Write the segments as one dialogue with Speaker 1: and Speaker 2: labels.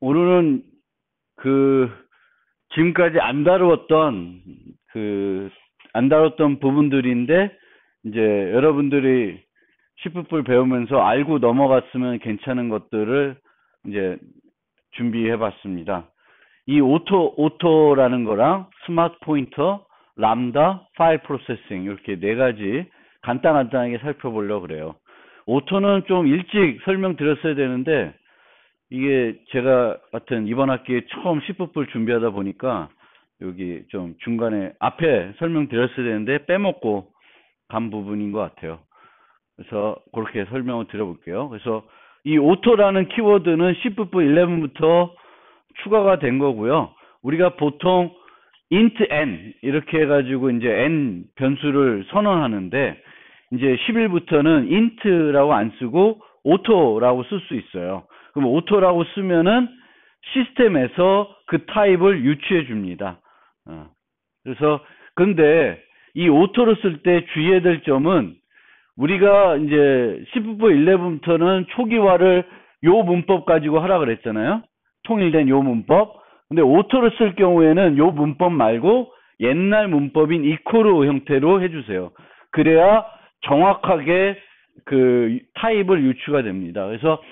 Speaker 1: 오늘은 지금까지 안 다뤘던 부분들인데, 이제 여러분들이 C++ 배우면서 알고 넘어갔으면 괜찮은 것들을 이제 준비해 봤습니다. 이 오토라는 거랑 스마트 포인터, 람다, 파일 프로세싱, 이렇게 네 가지 간단하게 살펴보려고 그래요. 오토는 좀 일찍 설명드렸어야 되는데, 이게 제가 이번 학기에 처음 C++ 준비하다 보니까 여기 좀 중간에 앞에 설명드렸어야 되는데 빼먹고 간 부분인 것 같아요. 그래서 그렇게 설명을 드려볼게요. 그래서 이 오토라는 키워드는 C++11부터 추가가 된 거고요. 우리가 보통 int n 이렇게 해가지고 이제 n 변수를 선언하는데, 이제 10일부터는 int라고 안 쓰고 오토라고 쓸 수 있어요. 그럼 오토라고 쓰면은 시스템에서 그 타입을 유추해 줍니다. 그래서 근데 이 오토로 쓸 때 주의해야 될 점은, 우리가 이제 C++11부터는 초기화를 요 문법 가지고 하라 그랬잖아요. 통일된 요 문법. 근데 오토로 쓸 경우에는 요 문법 말고 옛날 문법인 이코르 형태로 해주세요. 그래야 정확하게 그 타입을 유추가 됩니다. 그래서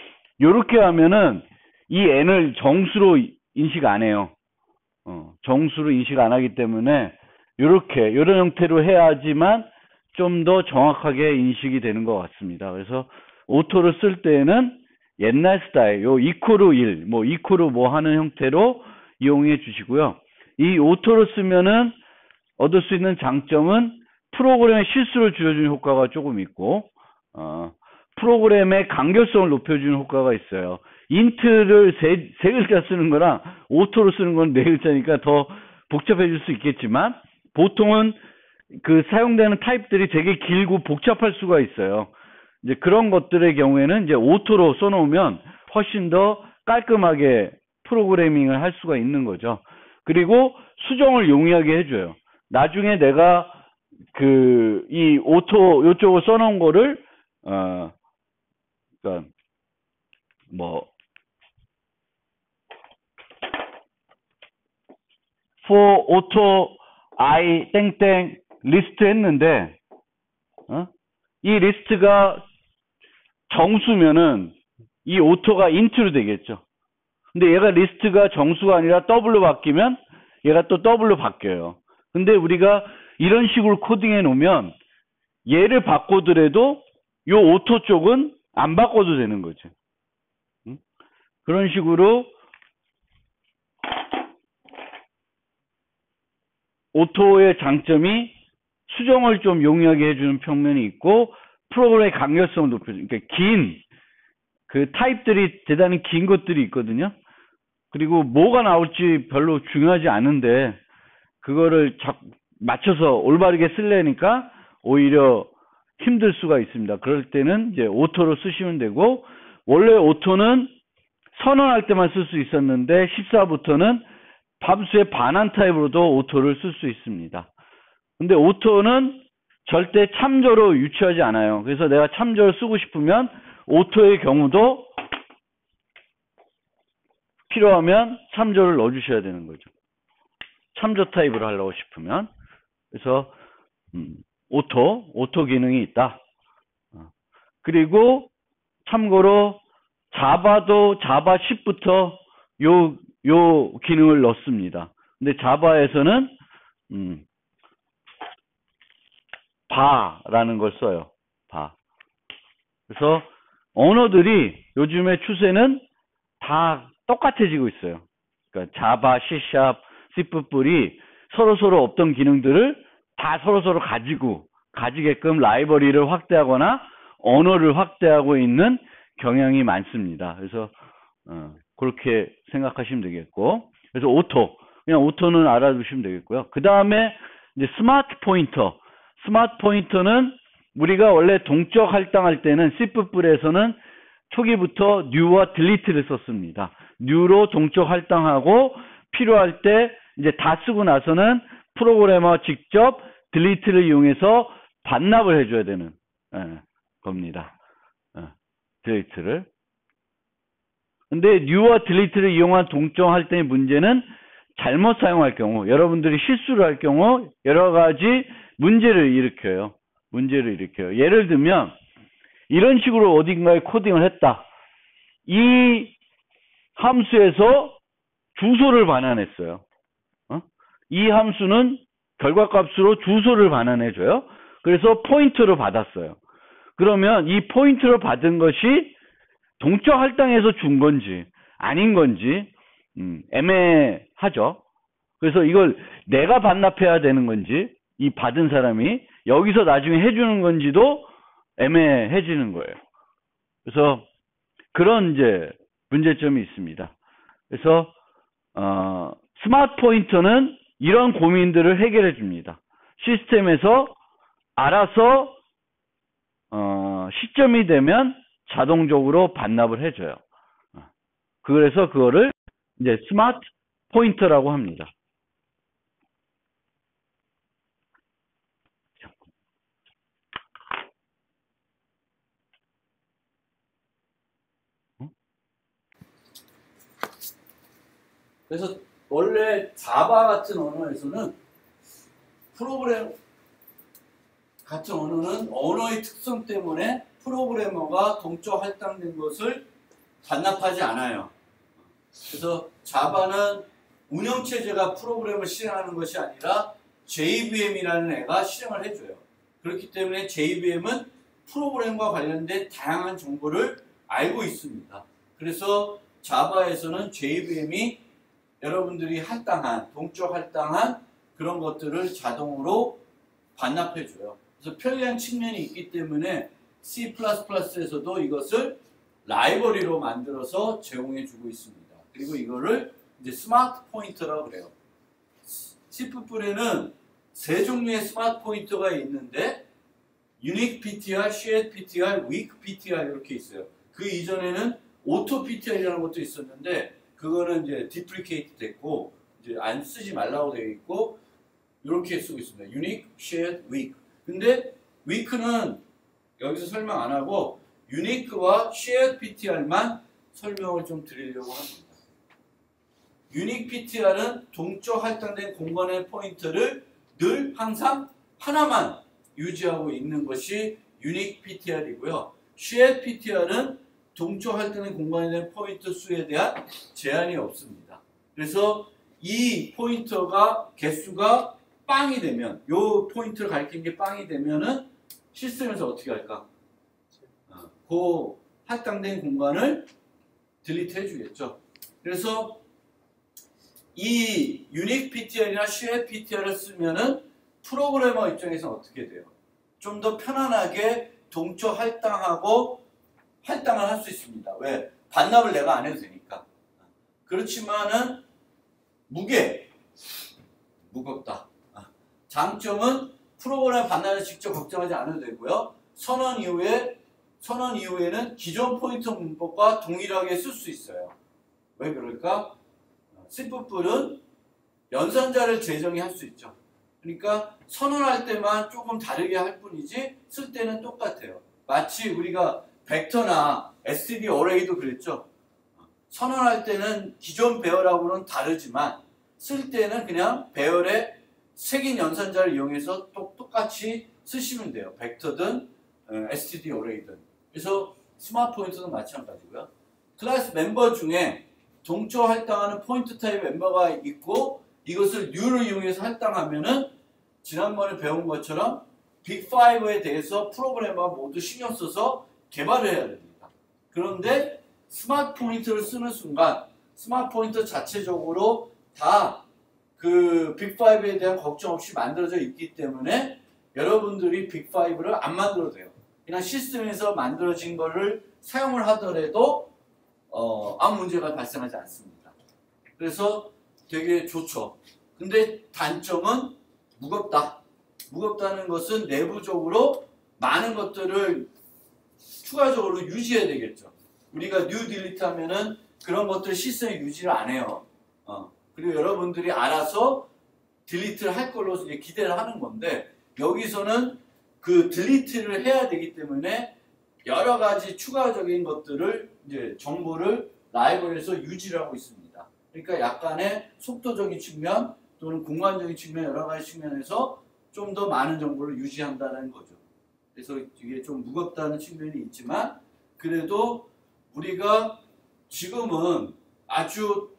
Speaker 1: 요렇게 하면은 이 n을 정수로 인식 안 해요. 정수로 인식 안 하기 때문에 요런 형태로 해야지만 좀 더 정확하게 인식이 되는 것 같습니다. 그래서 오토를 쓸 때에는 옛날 스타일, 요 이코르 1, 이코르 하는 형태로 이용해 주시고요. 이 오토로 쓰면은 얻을 수 있는 장점은 프로그램의 실수를 줄여주는 효과가 조금 있고, 프로그램의 간결성을 높여주는 효과가 있어요. 인트를 세 글자 쓰는 거랑 오토로 쓰는 건 네 글자니까 더 복잡해질 수 있겠지만, 보통은 그 사용되는 타입들이 되게 길고 복잡할 수가 있어요. 이제 그런 것들의 경우에는 이제 오토로 써놓으면 훨씬 더 깔끔하게 프로그래밍을 할 수가 있는 거죠. 그리고 수정을 용이하게 해줘요. 나중에 내가 이 오토 요쪽을 써놓은 거를 그러니까 for auto I 땡땡 리스트 했는데, 이 리스트가 정수면은 이 오토가 인트로 되겠죠. 근데 얘가 리스트가 정수가 아니라 더블로 바뀌면 얘가 또 더블로 바뀌어요. 근데 우리가 이런 식으로 코딩해 놓으면 얘를 바꾸더라도 요 오토 쪽은 안 바꿔도 되는 거죠. 그런 식으로 오토의 장점이 수정을 좀 용이하게 해주는 측면이 있고, 프로그램의 간결성을 높여주는, 그러니까 그 타입들이 대단히 긴 것들이 있거든요. 그리고 뭐가 나올지 별로 중요하지 않은데 그거를 맞춰서 올바르게 쓰려니까 오히려 힘들 수가 있습니다. 그럴 때는 이제 오토로 쓰시면 되고, 원래 오토는 선언할 때만 쓸 수 있었는데 14부터는 함수의 반환 타입으로도 오토를 쓸 수 있습니다. 근데 오토는 절대 참조로 유추하지 않아요. 그래서 내가 참조를 쓰고 싶으면 오토의 경우도 필요하면 참조를 넣어주셔야 되는 거죠. 참조 타입으로 하려고 싶으면. 그래서 오토 기능이 있다. 그리고 참고로 자바도 자바 10부터 요 기능을 넣습니다. 근데 자바에서는 바라는 걸 써요. 바. 그래서 언어들이 요즘의 추세는 다 똑같아지고 있어요. 그러니까 자바, C#, C++이 서로 없던 기능들을 다 서로 가지게끔 라이브러리를 확대하거나 언어를 확대하고 있는 경향이 많습니다. 그래서 그렇게 생각하시면 되겠고, 그래서 그냥 오토는 알아두시면 되겠고요. 그 다음에 이제 스마트 포인터는 우리가 원래 동적 할당할 때는 C++에서는 초기부터 new와 delete를 썼습니다. new로 동적 할당하고 필요할 때 이제 다 쓰고 나서는 프로그래머 직접 delete를 이용해서 반납을 해줘야 되는 겁니다. delete를. 근데 new와 delete를 이용한 동적 할당의 문제는 잘못 사용할 경우, 여러분들이 실수를 할 경우 여러 가지 문제를 일으켜요. 예를 들면 이런 식으로 어딘가에 코딩을 했다. 이 함수에서 주소를 반환했어요. 이 함수는 결과값으로 주소를 반환해줘요. 그래서 포인터를 받았어요. 그러면 이 포인터를 받은 것이 동적 할당에서 준 건지 아닌 건지 애매하죠. 그래서 이걸 내가 반납해야 되는 건지 이 받은 사람이 여기서 나중에 해주는 건지도 애매해지는 거예요. 그래서 그런 이제 문제점이 있습니다. 그래서 스마트 포인터는 이런 고민들을 해결해 줍니다. 시스템에서 알아서 시점이 되면 자동적으로 반납을 해줘요. 그래서 그거를 이제 스마트 포인터라고 합니다.
Speaker 2: 그래서 원래 자바 같은 언어에서는 프로그램 같은 언어는 언어의 특성 때문에 프로그래머가 동적 할당된 것을 반납하지 않아요. 그래서 자바는 운영체제가 프로그램을 실행하는 것이 아니라 JVM이라는 애가 실행을 해줘요. 그렇기 때문에 JVM은 프로그램과 관련된 다양한 정보를 알고 있습니다. 그래서 자바에서는 JVM이 여러분들이 할당한, 동적 할당한 그런 것들을 자동으로 반납해줘요. 그래서 편리한 측면이 있기 때문에 C++에서도 이것을 라이브러리로 만들어서 제공해주고 있습니다. 그리고 이거를 이제 스마트 포인터라고 그래요. C++에는 세 종류의 스마트 포인터가 있는데 Unique PTR, Shared PTR, Weak PTR 이렇게 있어요. 그 이전에는 Auto PTR이라는 것도 있었는데 그거는 이제 디프리케이트 됐고 이제 안 쓰지 말라고 되어 있고 이렇게 쓰고 있습니다. Unique, Shared, Weak. 근데 Weak는 여기서 설명 안 하고 Unique와 Shared PTR만 설명을 좀 드리려고 합니다. Unique PTR은 동적 할당된 공간의 포인터를 늘 항상 하나만 유지하고 있는 것이 Unique PTR이고요. Shared PTR은 동적 할당된 공간에 대한 포인터 수에 대한 제한이 없습니다. 그래서 이 포인터가 개수가 빵이 되면 요 포인트를 가리키는 게 빵이 되면은 시스템에서 어떻게 할까? 그 할당된 공간을 딜리트 해주겠죠. 그래서 이 Unique PTR이나 Shared PTR을 쓰면은 프로그래머 입장에서는 어떻게 돼요? 좀 더 편안하게 동적 할당하고 할당을 할 수 있습니다. 왜? 반납을 내가 안 해도 되니까. 그렇지만은 무겁다. 장점은 프로그램 반납을 직접 걱정하지 않아도 되고요. 선언 이후에는 기존 포인터 문법과 동일하게 쓸 수 있어요. 왜 그럴까? C++은 연산자를 재정의 할 수 있죠. 그러니까 선언할 때만 조금 다르게 할 뿐이지 쓸 때는 똑같아요. 마치 우리가 벡터나 std 어레이도 그랬죠. 선언할 때는 기존 배열하고는 다르지만 쓸 때는 그냥 배열의 색인 연산자를 이용해서 똑같이 쓰시면 돼요. 벡터든 std 어레이든. 그래서 스마트 포인터도 마찬가지고요. 클래스 멤버 중에 동적 할당하는 포인트 타입 멤버가 있고 이것을 new를 이용해서 할당하면은 지난번에 배운 것처럼 빅5에 대해서 프로그래머가 모두 신경 써서 개발을 해야 됩니다. 그런데 스마트 포인터를 쓰는 순간 스마트 포인터 자체적으로 다 그 빅5에 대한 걱정 없이 만들어져 있기 때문에 여러분들이 빅5를 안 만들어도 돼요. 그냥 시스템에서 만들어진 거를 사용을 하더라도 아무 문제가 발생하지 않습니다. 그래서 되게 좋죠. 근데 단점은 무겁다. 무겁다는 것은 내부적으로 많은 것들을 추가적으로 유지해야 되겠죠. 우리가 new delete 하면은 그런 것들 시스템에 유지를 안 해요. 그리고 여러분들이 알아서 딜리트를 할 걸로 이제 기대를 하는 건데 여기서는 그 딜리트를 해야 되기 때문에 여러 가지 추가적인 것들을 이제 정보를 라이브러리에서 유지를 하고 있습니다. 그러니까 약간의 속도적인 측면 또는 공간적인 측면 여러 가지 측면에서 좀 더 많은 정보를 유지한다는 거죠. 그래서 이게 좀 무겁다는 측면이 있지만 그래도 우리가 지금은 아주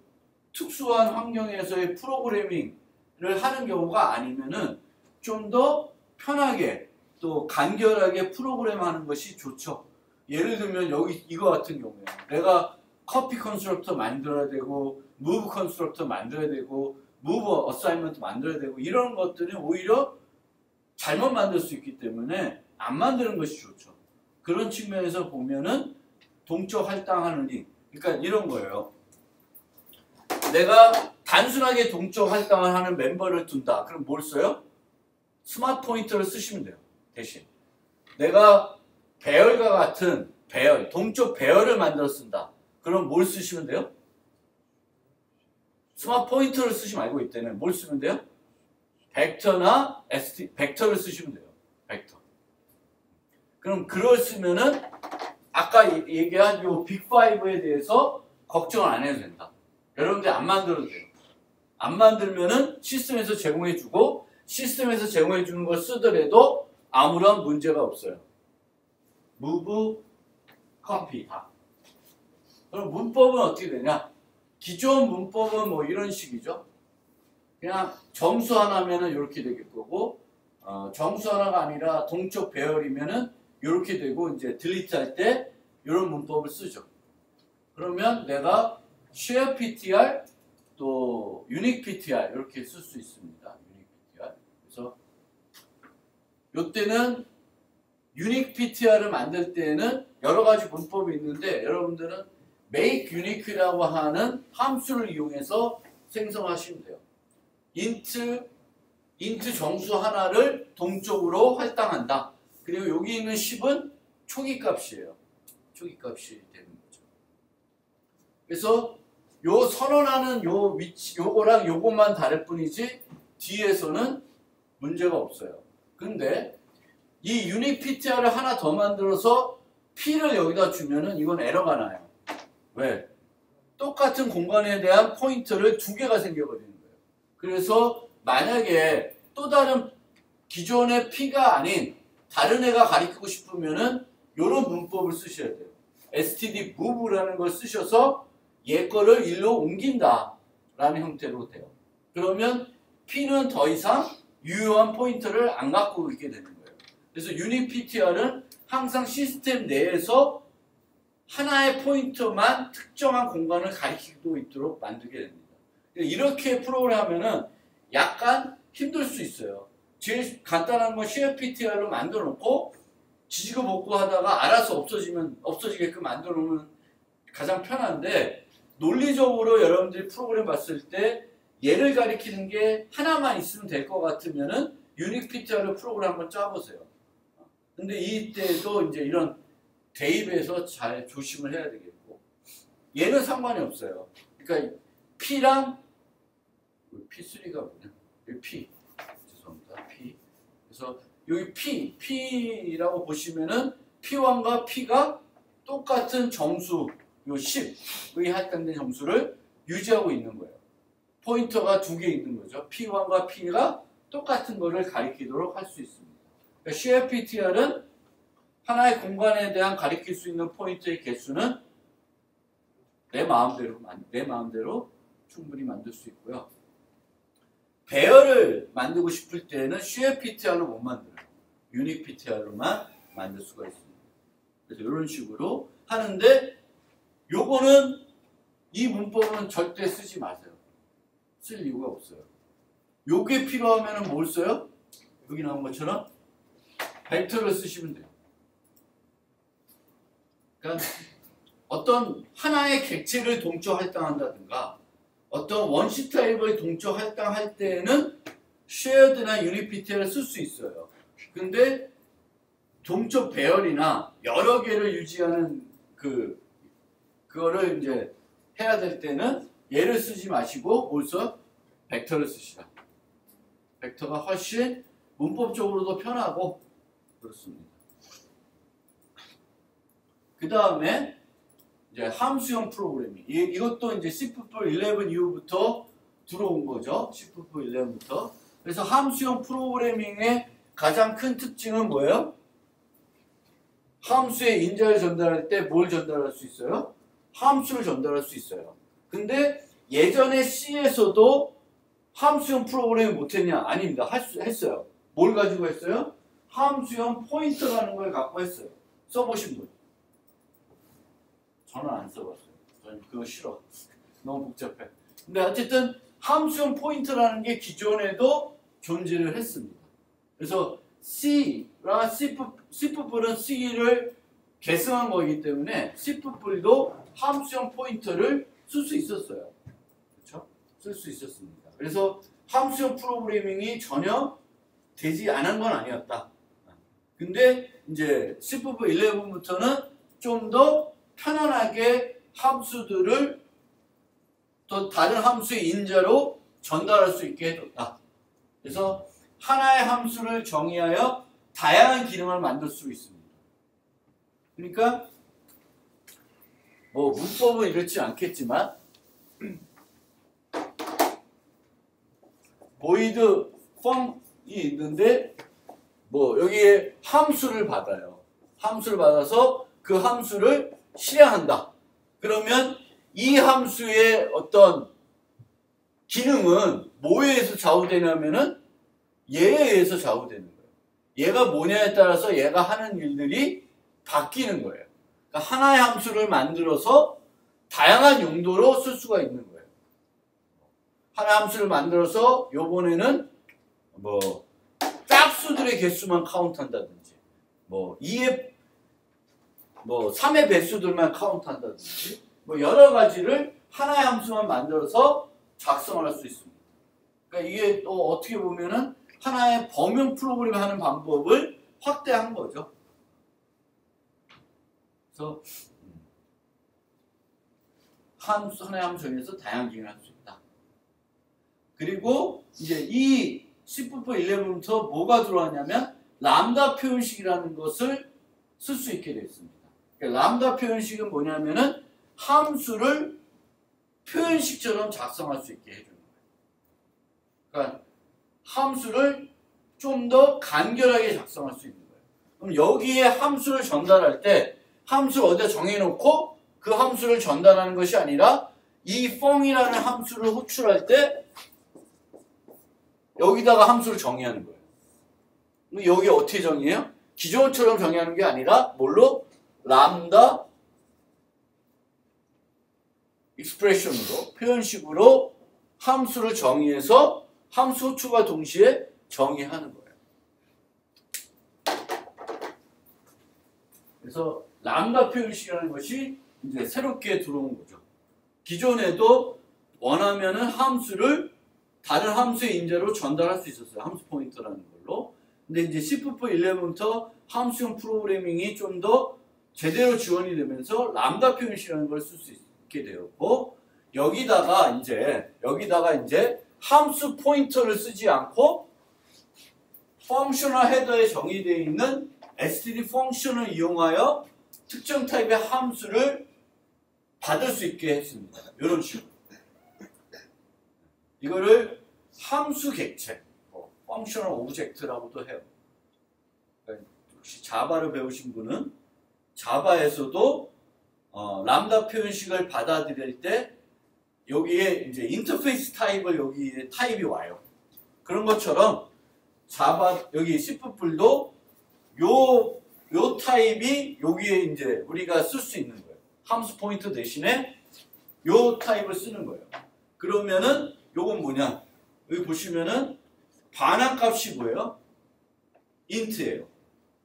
Speaker 2: 특수한 환경에서의 프로그래밍을 하는 경우가 아니면은 좀 더 편하게 또 간결하게 프로그램하는 것이 좋죠. 예를 들면 여기 이거 같은 경우에 내가 커피 컨스트럭터 만들어야 되고 무브 컨스트럭터 만들어야 되고 무브 어사이먼트 만들어야 되고 이런 것들은 오히려 잘못 만들 수 있기 때문에 안 만드는 것이 좋죠. 그런 측면에서 보면은 동적 할당하는 링, 그러니까 이런 거예요. 내가 단순하게 동적 할당을 하는 멤버를 둔다. 그럼 뭘 써요? 스마트 포인터를 쓰시면 돼요. 대신 내가 배열과 같은 배열, 동적 배열을 만들어 쓴다. 그럼 뭘 쓰시면 돼요? 스마트 포인터를 쓰시면 알고 있다면 뭘 쓰면 돼요? 벡터나 벡터를 쓰시면 돼요. 벡터. 그럼 그걸 쓰면은 아까 얘기한 요 빅5에 대해서 걱정을 안 해도 된다. 여러분들 안 만들어도 돼요. 안 만들면은 시스템에서 제공해주고 시스템에서 제공해주는 걸 쓰더라도 아무런 문제가 없어요. move, copy 다. 그럼 문법은 어떻게 되냐? 기존 문법은 뭐 이런 식이죠. 그냥 정수 하나면은 이렇게 되겠 거고, 정수 하나가 아니라 동적 배열이면은 이렇게 되고 이제 딜리트 할 때 이런 문법을 쓰죠. 그러면 내가 share ptr 또 unique ptr 이렇게 쓸 수 있습니다. unique ptr. 그래서 이때는 unique ptr을 만들 때는 여러 가지 문법이 있는데 여러분들은 make unique라고 하는 함수를 이용해서 생성하시면 돼요. int 정수 하나를 동적으로 할당한다. 그리고 여기 있는 10은 초기 값이에요. 초기 값이 되는 거죠. 그래서 요 선언하는 요 위치, 요거랑 요것만 다를 뿐이지 뒤에서는 문제가 없어요. 근데 이 유닉 ptr을 하나 더 만들어서 p를 여기다 주면은 이건 에러가 나요. 왜? 똑같은 공간에 대한 포인터를 두 개가 생겨버리는 거예요. 그래서 만약에 또 다른 기존의 p가 아닌 다른 애가 가리키고 싶으면은 이런 문법을 쓰셔야 돼요. std move라는 걸 쓰셔서 얘 거를 일로 옮긴다 라는 형태로 돼요. 그러면 p는 더 이상 유효한 포인터를 안 갖고 있게 되는 거예요. 그래서 유닛 ptr은 항상 시스템 내에서 하나의 포인터만 특정한 공간을 가리키고 있도록 만들게 됩니다. 이렇게 프로그램하면은 약간 힘들 수 있어요. 제일 간단한 건 share ptr로 만들어 놓고 지지고 볶고 하다가 알아서 없어지게끔 만들어 놓으면 가장 편한데 논리적으로 여러분들이 프로그램 봤을 때 얘를 가리키는 게 하나만 있으면 될 것 같으면은 유닉 ptr로 프로그램 한번 짜보세요. 근데 이때도 이제 이런 대입에서 잘 조심을 해야 되겠고 얘는 상관이 없어요. 그러니까 P랑 P3가 뭐냐? 여기 P 죄송합니다. P 그래서 여기 P라고 보시면은 P1과 P가 똑같은 정수 요 10의 할당된 정수를 유지하고 있는 거예요. 포인터가 두 개 있는 거죠. P1과 P가 똑같은 거를 가리키도록 할 수 있습니다. 그러니까 share ptr은 하나의 공간에 대한 가리킬 수 있는 포인트의 개수는 내 마음대로 충분히 만들 수 있고요. 배열을 만들고 싶을 때는 share ptr로 못 만들어요. unique ptr로만 만들 수가 있습니다. 그래서 이런 식으로 하는데 요거는 이 문법은 절대 쓰지 마세요. 쓸 이유가 없어요. 요게 필요하면 뭘 써요? 여기 나온 것처럼 벡터를 쓰시면 돼요. 그러니까 어떤 하나의 객체를 동적 할당한다든가 어떤 원시 타입의 동적 할당할 때는 shared나 unit ptr를 쓸 수 있어요. 근데 동적 배열이나 여러 개를 유지하는 그거를 이제 해야 될 때는 얘를 쓰지 마시고 뭘 써? 벡터를 쓰시라. 벡터가 훨씬 문법적으로도 편하고 그렇습니다. 그 다음에 이제 함수형 프로그래밍. 이것도 이제 C++11 이후부터 들어온 거죠. C++11부터. 그래서 함수형 프로그래밍의 가장 큰 특징은 뭐예요? 함수의 인자를 전달할 때 뭘 전달할 수 있어요? 함수를 전달할 수 있어요. 근데 예전에 C에서도 함수형 프로그래밍 못했냐? 아닙니다. 했어요. 뭘 가지고 했어요? 함수형 포인터라는 걸 갖고 했어요. 써보신 분? 저는 안 써봤어요. 저는 그거 싫어. 너무 복잡해. 근데 어쨌든 함수형 포인터라는 게 기존에도 존재를 했습니다. 그래서 C랑 C++은 C를 계승한 거이기 때문에 C++도 함수형 포인터를 쓸 수 있었어요. 그렇죠? 쓸 수 있었습니다. 그래서 함수형 프로그래밍이 전혀 되지 않은 건 아니었다. 근데 이제 C++11부터는 좀 더 편안하게 함수들을 또 다른 함수의 인자로 전달할 수 있게 해줬다. 그래서 하나의 함수를 정의하여 다양한 기능을 만들 수 있습니다. 그러니까 뭐 문법은 이렇지 않겠지만 void form이 있는데 뭐 여기에 함수를 받아요. 함수를 받아서 그 함수를 실행한다. 그러면 이 함수의 어떤 기능은 뭐에 의해서 좌우되냐면은 얘에 의해서 좌우되는 거예요. 얘가 뭐냐에 따라서 얘가 하는 일들이 바뀌는 거예요. 그러니까 하나의 함수를 만들어서 다양한 용도로 쓸 수가 있는 거예요. 하나의 함수를 만들어서 요번에는 뭐 짝수들의 개수만 카운트한다든지 뭐 2의 뭐 3의 배수들만 카운트한다든지 뭐 여러 가지를 하나의 함수만 만들어서 작성을 할 수 있습니다. 그러니까 이게 또 어떻게 보면은 하나의 범용 프로그램 하는 방법을 확대한 거죠. 그래서 하나의 함수 정의해서 다양한 기능을 할 수 있다. 그리고 이제 이 C++11부터 뭐가 들어왔냐면 람다 표현식이라는 것을 쓸 수 있게 됐습니다. 그러니까 람다 표현식은 뭐냐면은 함수를 표현식처럼 작성할 수 있게 해주는 거예요. 그러니까 함수를 좀 더 간결하게 작성할 수 있는 거예요. 그럼 여기에 함수를 전달할 때 함수를 어디다 정해놓고 그 함수를 전달하는 것이 아니라 이 fung이라는 함수를 호출할 때 여기다가 함수를 정의하는 거예요. 그럼 여기 어떻게 정의해요? 기존처럼 정의하는 게 아니라 뭘로? 람다 익스프레션으로 표현식으로 함수를 정의해서 함수 호출과 동시에 정의하는 거예요. 그래서 람다 표현식이라는 것이 이제 새롭게 들어온 거죠. 기존에도 원하면은 함수를 다른 함수의 인자로 전달할 수 있었어요. 함수 포인터라는 걸로. 근데 이제 C++11부터 함수형 프로그래밍이 좀 더 제대로 지원이 되면서 람다 표현식이라는 걸 쓸 수 있게 되었고 여기다가 이제 함수 포인터를 쓰지 않고 펑셔널 헤더에 정의되어 있는 std 펑션을 이용하여 특정 타입의 함수를 받을 수 있게 했습니다. 이런 식으로. 이거를 함수 객체, 펑셔널 오브젝트라고도 해요. 그러니까 혹시 자바를 배우신 분은 자바에서도 람다 표현식을 받아들일 때 여기에 이제 인터페이스 타입을 여기에 타입이 와요. 그런 것처럼 자바 여기 C++도 요 타입이 여기에 이제 우리가 쓸 수 있는 거예요. 함수 포인터 대신에 요 타입을 쓰는 거예요. 그러면은 요건 뭐냐? 여기 보시면은 반환값이 뭐예요? int예요.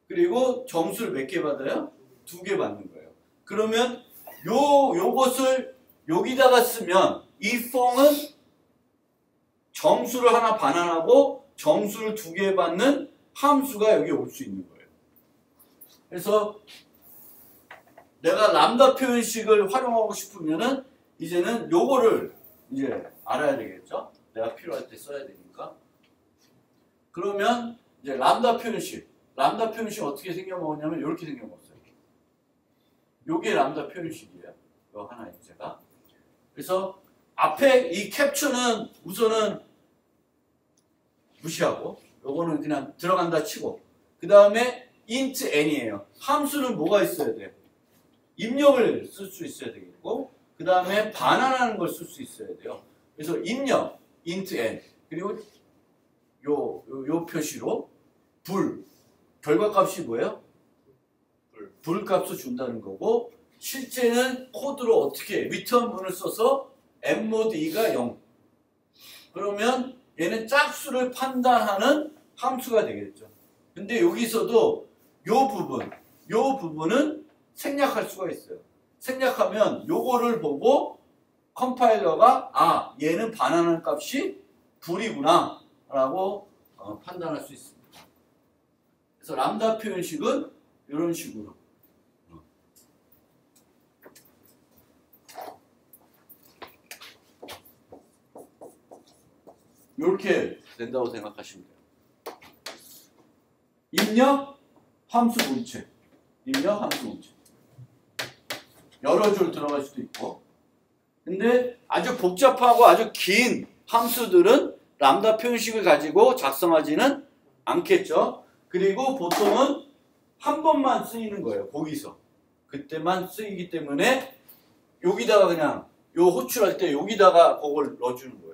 Speaker 2: 그리고 정수를 몇 개 받아요? 2개 받는 거예요. 그러면 요것을 여기다가 쓰면 이 fung은 정수를 하나 반환하고 정수를 2개 받는 함수가 여기 올 수 있는 거예요. 그래서 내가 람다 표현식을 활용하고 싶으면은 이제는 요거를 이제 알아야 되겠죠? 내가 필요할 때 써야 되니까. 그러면 이제 람다 표현식 어떻게 생겨먹었냐면 이렇게 생겨먹었어요. 요게 람다 표현식이에요. 요 하나 제가. 그래서 앞에 이 캡처는 우선은 무시하고 요거는 그냥 들어간다 치고 그 다음에 int n이에요. 함수는 뭐가 있어야 돼요? 입력을 쓸 수 있어야 되겠고 그 다음에 반환하는 걸 쓸 수 있어야 돼요. 그래서 입력 int n 그리고 요 표시로 불 결과값이 뭐예요? 불 값을 준다는 거고 실제는 코드로 어떻게 return 문을 써서 mmod e가 0 그러면 얘는 짝수를 판단하는 함수가 되겠죠. 근데 여기서도 요 부분은 생략할 수가 있어요. 생략하면 요거를 보고 컴파일러가 아 얘는 반환하는 값이 불이구나 라고 판단할 수 있습니다. 그래서 람다 표현식은 이런 식으로 이렇게 된다고 생각하시면 돼요. 입력 함수 문체 입력 함수 문체 여러 줄 들어갈 수도 있고 근데 아주 복잡하고 아주 긴 함수들은 람다 표현식을 가지고 작성하지는 않겠죠. 그리고 보통은 한 번만 쓰이는 거예요. 거기서 그때만 쓰이기 때문에 여기다가 그냥 요 호출할 때 여기다가 그걸 넣어주는 거예요.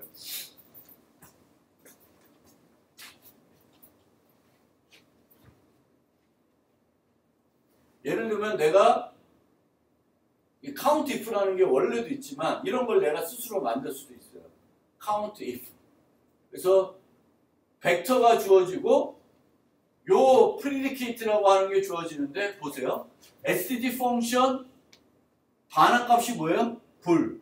Speaker 2: 예를 들면 내가 이 count if라는 게 원래도 있지만 이런 걸 내가 스스로 만들 수도 있어요. count if. 그래서 벡터가 주어지고 요 predicate라고 하는 게 주어지는데 보세요. std 펑션 반환값이 뭐예요? 불.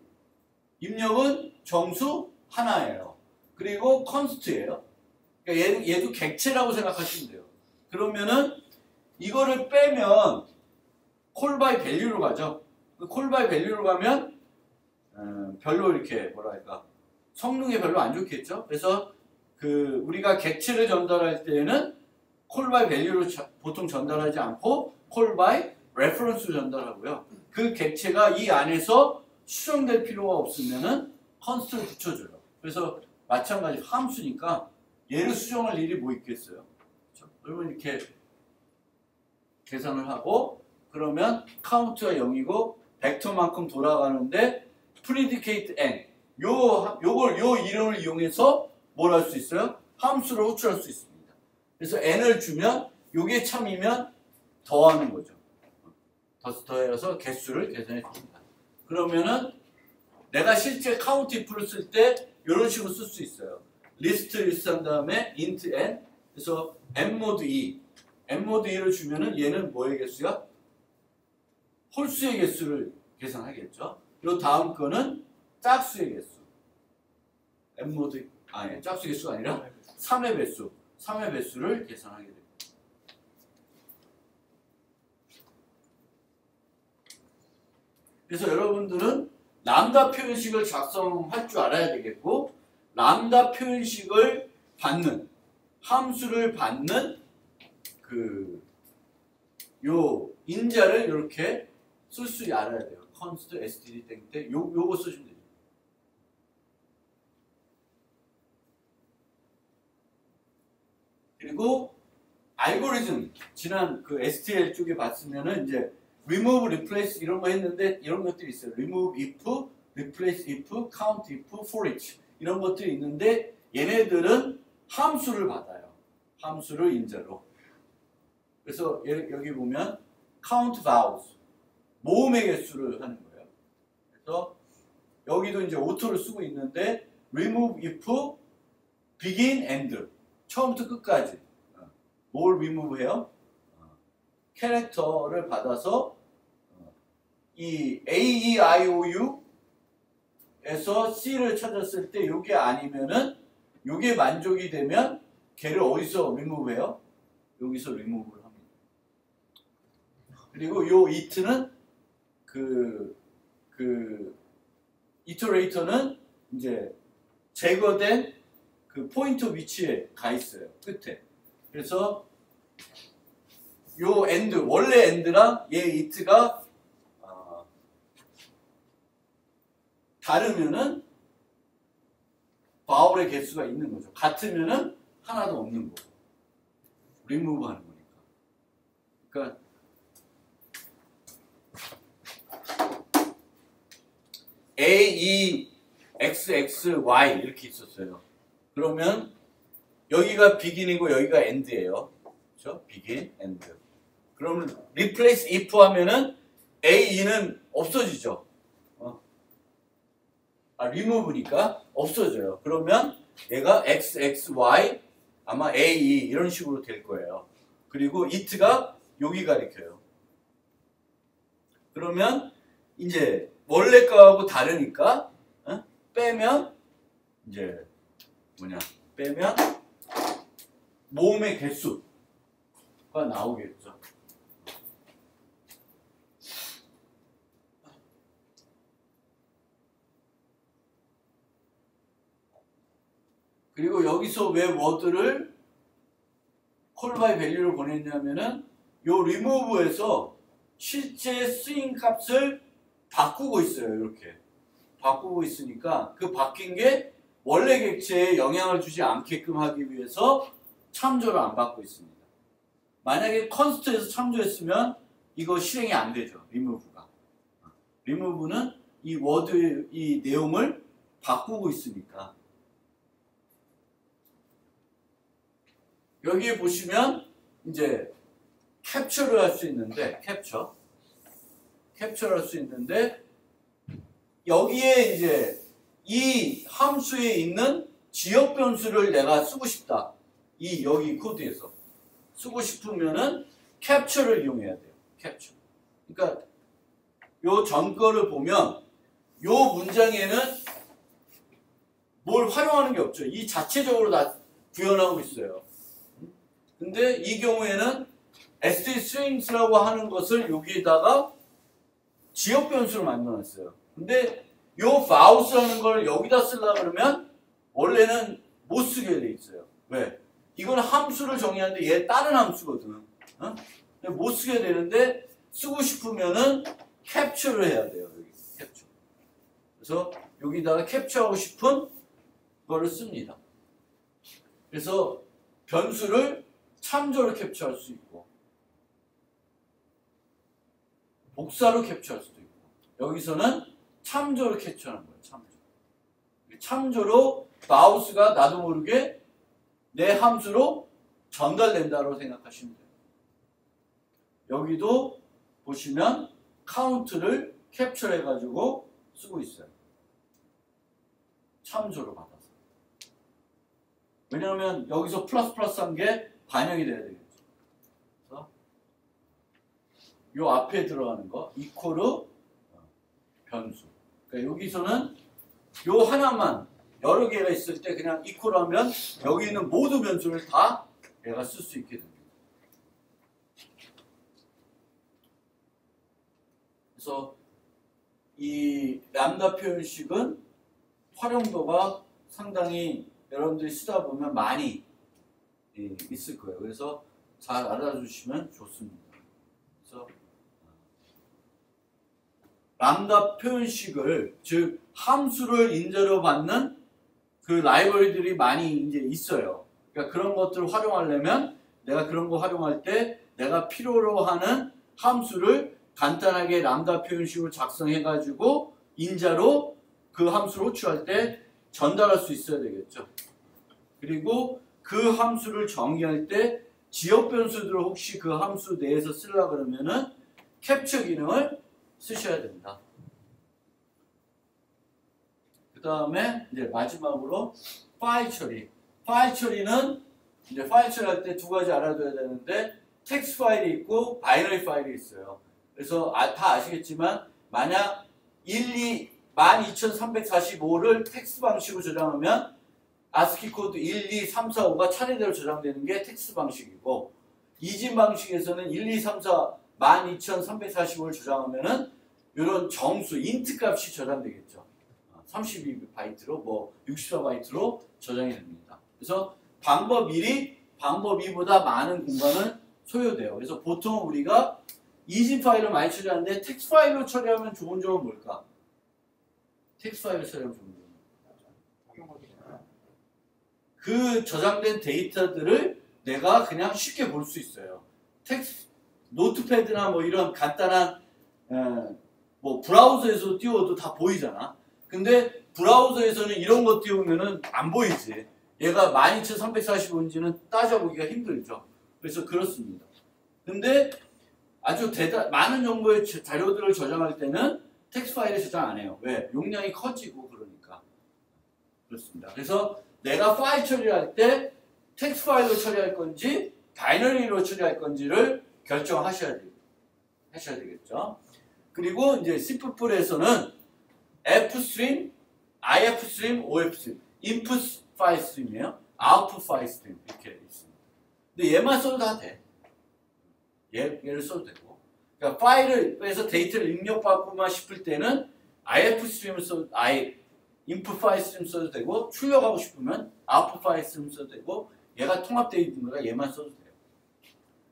Speaker 2: 입력은 정수 하나예요. 그리고 const예요. 그러니까 얘도 객체라고 생각하시면 돼요. 그러면은 이거를 빼면 call by value로 가죠. call by value로 가면 별로 이렇게 뭐랄까 성능이 별로 안 좋겠죠. 그래서 우리가 객체를 전달할 때에는 call by value로 보통 전달하지 않고 call by reference로 전달하고요. 그 객체가 이 안에서 수정될 필요가 없으면은 const를 붙여줘요. 그래서 마찬가지 함수니까 얘를 수정할 일이 뭐 있겠어요. 그렇죠? 그러면 이렇게 계산을 하고 그러면 카운트가 0이고 벡터만큼 돌아가는데 predicate n 요 이름을 이용해서 뭘 할 수 있어요? 함수를 호출할 수 있습니다. 그래서 n을 주면 요게 참이면 더하는 거죠. 더해서 개수를 계산해 줍니다. 그러면은 내가 실제 count if를 쓸 때 이런 식으로 쓸 수 있어요. list 한 다음에 int n 그래서 mmod e mmod e를 주면은 얘는 뭐의 개수야? 홀수의 개수를 계산하겠죠. 요 다음 거는 짝수의 개수. mmod 아니 짝수 개수가 아니라 3의 배수. 3의 배수를 계산하게 됩니다. 그래서 여러분들은 람다 표현식을 작성할 줄 알아야 되겠고 람다 표현식을 받는 함수를 받는 요 인자를 이렇게 쓸 수 알아야 돼요. const std 땡때 요거 쓰시면 되죠. 그리고 알고리즘 지난 그 STL 쪽에 봤으면은 이제 remove, replace 이런 거 했는데 이런 것들이 있어요. remove if, replace if, count if, for each 이런 것들이 있는데 얘네들은 함수를 받아요. 함수를 인자로. 그래서 여기 보면 count vowels 모음의 개수를 하는 거예요. 그래서 여기도 이제 오토를 쓰고 있는데 remove if, begin, end 처음부터 끝까지 뭘 remove 해요? 캐릭터를 받아서 이 A, E, I, O, U 에서 C를 찾았을 때 이게 아니면은 이게 만족이 되면 걔를 어디서 remove 해요? 여기서 remove를 합니다. 그리고 요 it는 iterator는 이제 제거된 그 포인터 위치에 가 있어요. 끝에. 그래서 요 end 원래 end랑 얘 it가 다르면은 바울의 개수가 있는 거죠. 같으면은 하나도 없는 거고. 리무브 하는 거니까. 그러니까 A, E, X, X, Y 이렇게 있었어요. 그러면 여기가 begin이고 여기가 end예요. 그렇죠? begin, end. 그러면 replace if 하면은 A, E는 없어지죠. remove니까 없어져요. 그러면 얘가 X, X, Y 아마 A, E 이런 식으로 될 거예요. 그리고 it가 여기 가리켜요. 그러면 이제 원래 거하고 다르니까 빼면 이제 빼면 모음의 개수가 나오겠죠. 그리고 여기서 왜 워드를 콜 바이 밸류를 보냈냐면은 요 리무브에서 실제 스윙 값을 바꾸고 있어요. 이렇게 바꾸고 있으니까 그 바뀐 게 원래 객체에 영향을 주지 않게끔 하기 위해서 참조를 안 받고 있습니다. 만약에 컨스트에서 참조했으면 이거 실행이 안 되죠. 리무브가. 리무브는 이 워드의 이 내용을 바꾸고 있으니까. 여기에 보시면 이제 캡처를 할 수 있는데 캡처를 할 수 있는데 여기에 이제 이 함수에 있는 지역 변수를 내가 쓰고 싶다. 여기 코드에서 쓰고 싶으면은 캡처를 이용해야 돼요. 캡처. 그러니까 요 전 거를 보면 요 문장에는 뭘 활용하는 게 없죠. 이 자체적으로 다 구현하고 있어요. 근데 이 경우에는 SD 스윙스라고 하는 것을 여기에다가 지역 변수를 만들어놨어요. 근데 요 바우스라는 걸 여기다 쓰려고 그러면 원래는 못 쓰게 돼 있어요. 왜? 이건 함수를 정의하는데 얘 다른 함수거든. 못 쓰게 되는데 쓰고 싶으면은 캡처를 해야 돼요. 여기 캡처. 그래서 여기다가 캡처하고 싶은 거를 씁니다. 그래서 변수를 참조로 캡처할 수 있고 복사로 캡처할 수도 있고 여기서는 참조로 캡처하는 거예요. 참조로 마우스가 나도 모르게 내 함수로 전달된다고 생각하시면 돼요. 여기도 보시면 카운트를 캡처해가지고 쓰고 있어요. 참조로 받아서. 왜냐하면 여기서 플러스 한 게 반영이 돼야 되겠죠. 그래서 요 앞에 들어가는 거 이퀄 변수. 그러니까 여기서는 요 하나만 여러 개가 있을 때 그냥 이퀄 하면 여기 있는 모든 변수를 다 얘가 쓸 수 있게 됩니다. 그래서 이 람다 표현식은 활용도가 상당히 여러분들이 쓰다 보면 많이 있을 거예요. 그래서 잘 알아주시면 좋습니다. 그래서 람다 표현식을 즉 함수를 인재로 받는 그 라이브러리들이 많이 이제 있어요. 그러니까 그런 것들을 활용하려면 내가 그런 거 활용할 때 내가 필요로 하는 함수를 간단하게 람다 표현식으로 작성해가지고 인자로 그 함수를 호출할 때 전달할 수 있어야 되겠죠. 그리고 그 함수를 정의할 때 지역 변수들을 혹시 그 함수 내에서 쓰려고 그러면은 캡처 기능을 쓰셔야 됩니다. 그 다음에 이제 마지막으로 파일 처리. 파일 처리는 이제 파일 처리할 때 두 가지 알아둬야 되는데 텍스트 파일이 있고 바이너리 파일이 있어요. 그래서 다 아시겠지만 만약 12345를 텍스트 방식으로 저장하면 아스키 코드 1, 2, 3, 4, 5가 차례대로 저장되는 게 텍스트 방식이고 이진 방식에서는 1, 2, 3, 4, 12345를 저장하면은 이런 정수, 인트 값이 저장되겠죠. 32바이트로 뭐 64바이트로 저장이 됩니다. 그래서 방법 1이 방법 2보다 많은 공간을 소요돼요. 그래서 보통 우리가 이진 파일을 많이 처리하는데 텍스트 파일로 처리하면 좋은 점은 뭘까? 텍스트 파일을 처리하면 좋은 점. 그 저장된 데이터들을 내가 그냥 쉽게 볼 수 있어요. 텍스트, 노트패드나 뭐 이런 간단한 뭐 브라우저에서 띄워도 다 보이잖아. 근데 브라우저에서는 이런 거 띄우면은 안 보이지. 얘가 12345인지는 따져보기가 힘들죠. 그래서 그렇습니다. 근데 아주 많은 정보의 자료들을 저장할 때는 텍스트 파일에 저장 안 해요. 왜? 용량이 커지고 그러니까. 그렇습니다. 그래서 내가 파일 처리할 때 텍스트 파일로 처리할 건지 바이너리로 처리할 건지를 결정하셔야 되겠죠. 그리고 이제 C++에서는 F스트림, IF스트림, OF스트림, 인풋 파일 스트림이에요. 아웃풋 파일 스트림 이렇게 있습니다. 근데 얘만 써도 다 돼. 얘를 써도 되고. 그러니까 파일에서 데이터를 입력받고만 싶을 때는 IF 스트림을 써도 인풋 파일 스트림 써도 되고 출력하고 싶으면 아웃풋 파일 스트림 써도 되고 얘가 통합되어 있는 거라 얘만 써도 돼요.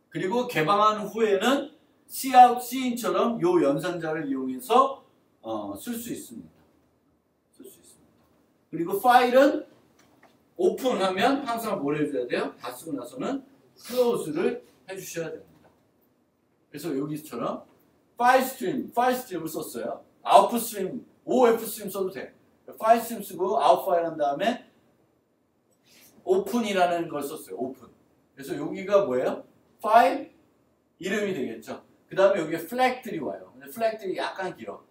Speaker 2: 그리고 개방한 후에는 Cout, Cin처럼 요 연산자를 이용해서 쓸 수 있습니다. 그리고 파일은 오픈하면 항상 뭘 해줘야 돼요? 다 쓰고 나서는 클로즈를 해주셔야 됩니다. 그래서 여기처럼 파일 스트림을 썼어요. 아웃풋 스트림, OF 스트림 써도 돼. 파일 스트림 쓰고 아웃 파일 한 다음에 오픈이라는 걸 썼어요. 오픈. 그래서 여기가 뭐예요? 파일 이름이 되겠죠. 그 다음에 여기에 플래그들이 와요. 근데 플래그들이 약간 길어.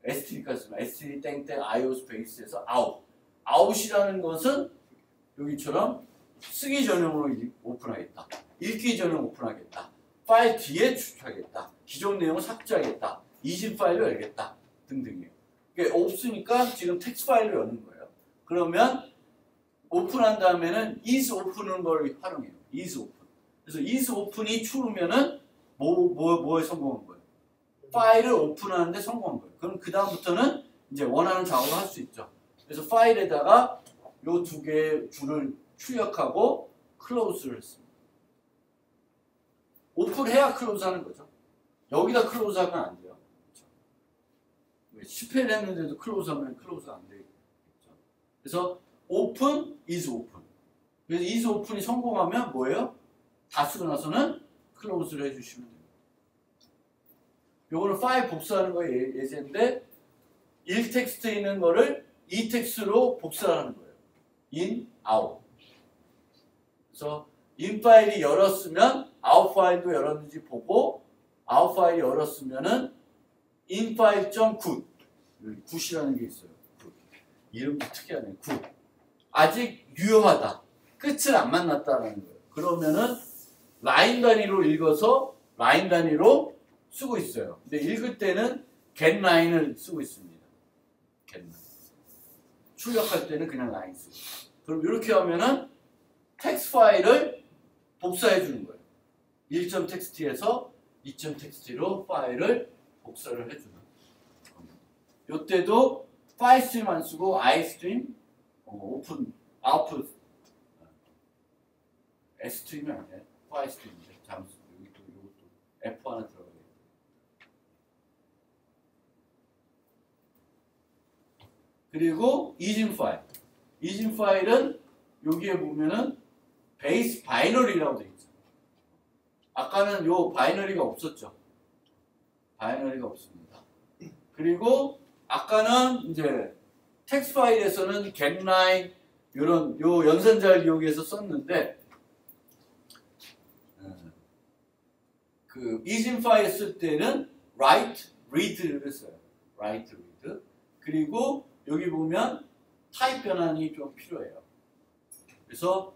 Speaker 2: std까지 쓰면 std 땡땡 io 스페이스에서 out. out이라는 것은 여기처럼 쓰기 전용으로 오픈하겠다. 읽기 전용 오픈하겠다. 파일 뒤에 추출하겠다. 기존 내용을 삭제하겠다. 이진 파일로 열겠다. 등등이에요. 그게 없으니까 지금 텍스트 파일로 여는 거예요. 그러면 오픈한 다음에는 is open은 걸 활용해요. is open. 그래서 is open이 true면은 뭐에 성공한 거예요? 파일을 오픈하는데 성공한 거예요. 그럼 그 다음부터는 이제 원하는 작업을 할 수 있죠. 그래서 파일에다가 요 두 개의 줄을 출력하고 클로즈를 했습니다. 오픈해야 클로즈 하는 거죠. 여기다 클로즈 하면 안 돼요. 그렇죠? 10회를 했는데도 클로즈 하면 클로즈 안 되겠죠. 그래서 open is open. 그래서 is open이 성공하면 뭐예요? 다 쓰고 나서는 클로즈를 해주시면 됩니다. 요거는 파일 복사하는 거의 예제인데 1텍스트에 있는 거를 2텍스트로 복사하는 거예요. in, out. 그래서 in 파일이 열었으면 out 파일도 열었는지 보고 out 파일이 열었으면은 in 파일.굿 굿이라는 게 있어요. 굿. 이름도 특이하네. 굿. 아직 유효하다. 끝을 안 만났다라는 거예요. 그러면은 라인 단위로 읽어서 라인 단위로 쓰고 있어요. 근데 읽을 때는 get 라인을 쓰고 있습니다. get 라인. 출력할 때는 그냥 라인 쓰고. 그럼 이렇게 하면은 텍스트 파일을 복사해 주는 거예요. 1.txt에서 2.txt로 파일을 복사를 해주는 겁니다. 이때도 파일 스트림 안 쓰고 iStream, 오픈, 아웃풋, sstream이 아니에요. 파일 스트림인데 잠시 이것도 F 하나 들어가겠다. 그리고 이진 파일은 여기에 보면은 베이스 바이너리라고 되어 있죠. 아까는 요 바이너리가 없었죠. 바이너리가 없습니다. 그리고 아까는 이제 텍스트 파일에서는 getLine 이런 요 연산자를 이용해서 썼는데 그 이진 파일 쓸 때는 write, read를 써요. write, read. 그리고 여기 보면 타입 변환이 좀 필요해요. 그래서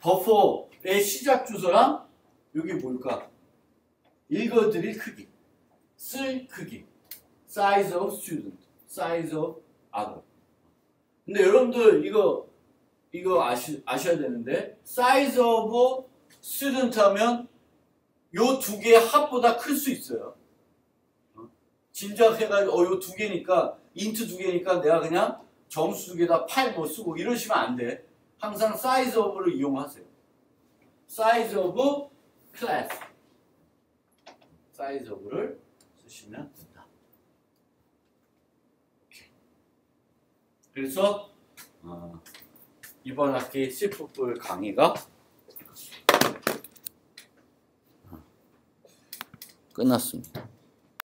Speaker 2: 버퍼의 시작 주소랑 여기 뭘까? 읽어드릴 크기, 쓸 크기, size of student, size of other. 근데 여러분들 이거 아셔야 되는데 size of student 하면 요 두 개의 합보다 클 수 있어요. 짐작해가지고 요 두 개니까 인트 두 개니까 내가 그냥 정수 두 개다 8 뭐 쓰고 이러시면 안 돼. 항상 size of를 이용하세요. size of class, size of를 쓰시면 된다. 그래서 이번 학기 C++ 강의가 끝났습니다.